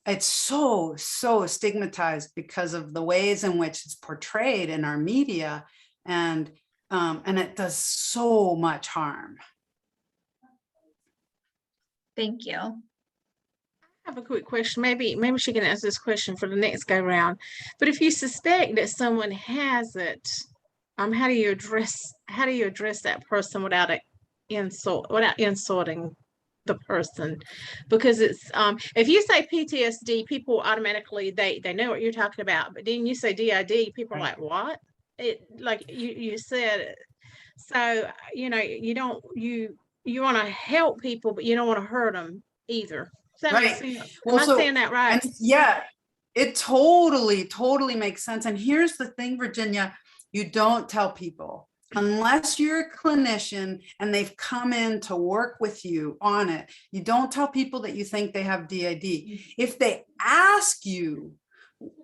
It's so stigmatized because of the ways in which it's portrayed in our media, and it does so much harm. Thank you. I have a quick question. Maybe she can answer this question for the next go round. But if you suspect that someone has it, how do you address that person without insulting the person, because it's if you say PTSD, people automatically they know what you're talking about, but then you say DID, people are like, what? It, like you said. So you don't, you want to help people, but you don't want to hurt them either. Does that make sense? Am I saying that right? And yeah, it totally makes sense. And here's the thing, Virginia, you don't tell people unless you're a clinician and they've come in to work with you on it. You don't tell people that you think they have DID. If they ask you,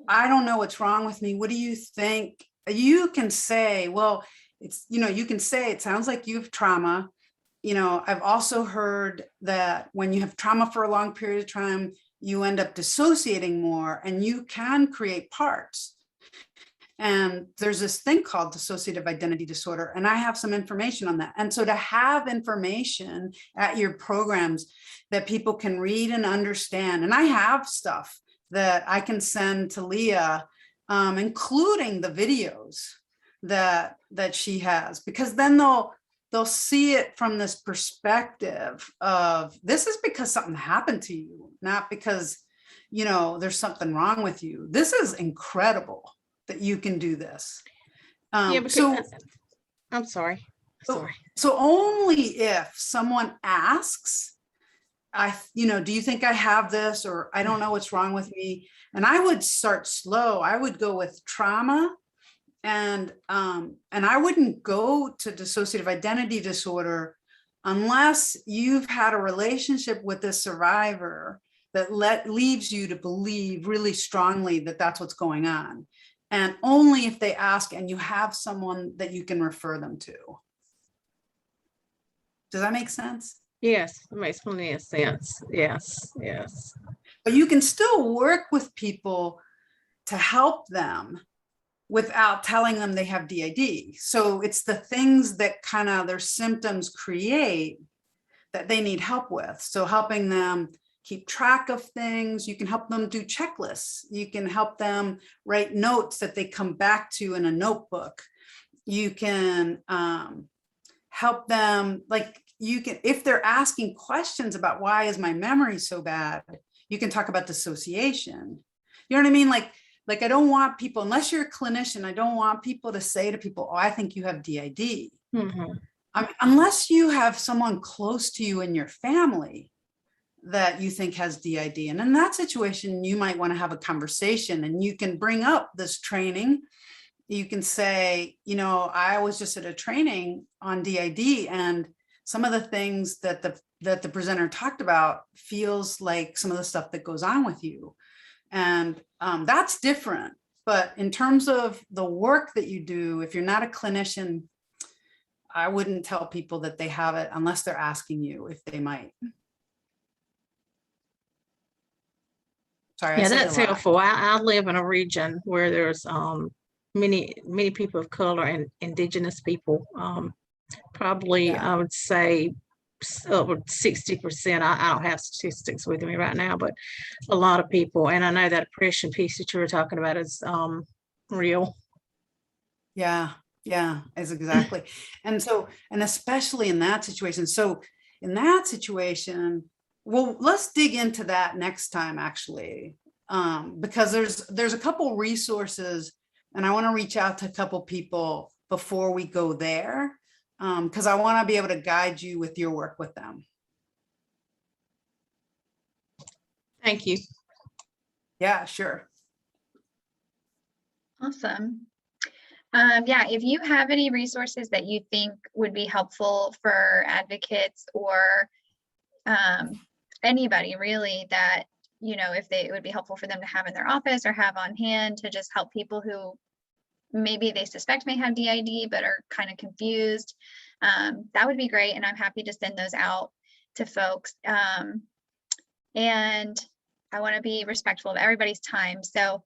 I don't know what's wrong with me, what do you think? You can say, well, it's, you can say, it sounds like you have trauma. I've also heard that when you have trauma for a long period of time, you end up dissociating more and you can create parts. And there's this thing called dissociative identity disorder. And I have some information on that. And so to have information at your programs that people can read and understand, and I have stuff that I can send to Leah, including the videos that she has, because then they'll see it from this perspective of, this is because something happened to you, not because, there's something wrong with you. This is incredible that you can do this. Yeah, because I'm sorry. So only if someone asks, do you think I have this? Or I don't know what's wrong with me. And I would start slow. I would go with trauma. And I wouldn't go to dissociative identity disorder unless you've had a relationship with a survivor that leaves you to believe really strongly that that's what's going on. And only if they ask and you have someone that you can refer them to. Does that make sense? Yes, it makes plenty of sense. Yes. But you can still work with people to help them without telling them they have DID. So it's the things that kind of their symptoms create that they need help with. So helping them keep track of things, you can help them do checklists. You can help them write notes that they come back to in a notebook. You can help them, if they're asking questions about why is my memory so bad, you can talk about dissociation. You know what I mean? Like I don't want people, unless you're a clinician, I don't want people to say to people, oh, I think you have DID. Mm-hmm. I mean, unless you have someone close to you in your family that you think has DID. And in that situation, you might want to have a conversation and you can bring up this training. You can say, I was just at a training on DID and some of the things that the presenter talked about feels like some of the stuff that goes on with you. And that's different. But in terms of the work that you do, if you're not a clinician, I wouldn't tell people that they have it unless they're asking you if they might. Sorry. Yeah, that's helpful. I live in a region where there's many people of color and indigenous people. Probably, I would say over 60%. I don't have statistics with me right now, but a lot of people. And I know that oppression piece that you were talking about is real. Yeah, is exactly. And especially in that situation. So in that situation, well, let's dig into that next time, actually, because there's a couple resources and I want to reach out to a couple people before we go there, because I want to be able to guide you with your work with them. Thank you. Yeah, sure. Awesome. Yeah, if you have any resources that you think would be helpful for advocates or anybody really that, if it would be helpful for them to have in their office or have on hand to just help people who maybe they suspect may have DID but are kind of confused, that would be great. And I'm happy to send those out to folks. And I want to be respectful of everybody's time. So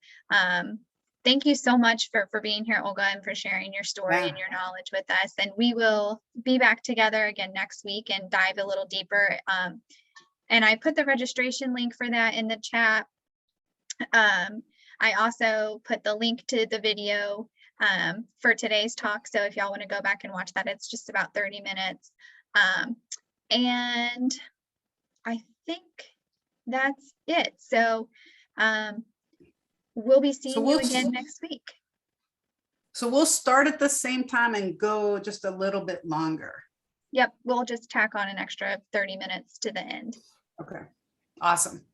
thank you so much for being here, Olga, and for sharing your story and your knowledge with us. And we will be back together again next week and dive a little deeper. And I put the registration link for that in the chat. I also put the link to the video for today's talk. So if y'all want to go back and watch that, it's just about 30 minutes. And I think that's it. So we'll be seeing you again next week. So we'll start at the same time and go just a little bit longer. Yep, we'll just tack on an extra 30 minutes to the end. Okay, awesome.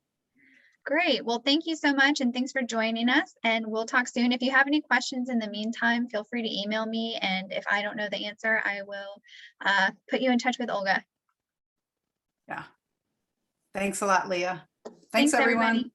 Great. Well, thank you so much. And thanks for joining us. And we'll talk soon. If you have any questions in the meantime, feel free to email me. And if I don't know the answer, I will put you in touch with Olga. Yeah. Thanks a lot, Leah. Thanks everyone. Everybody.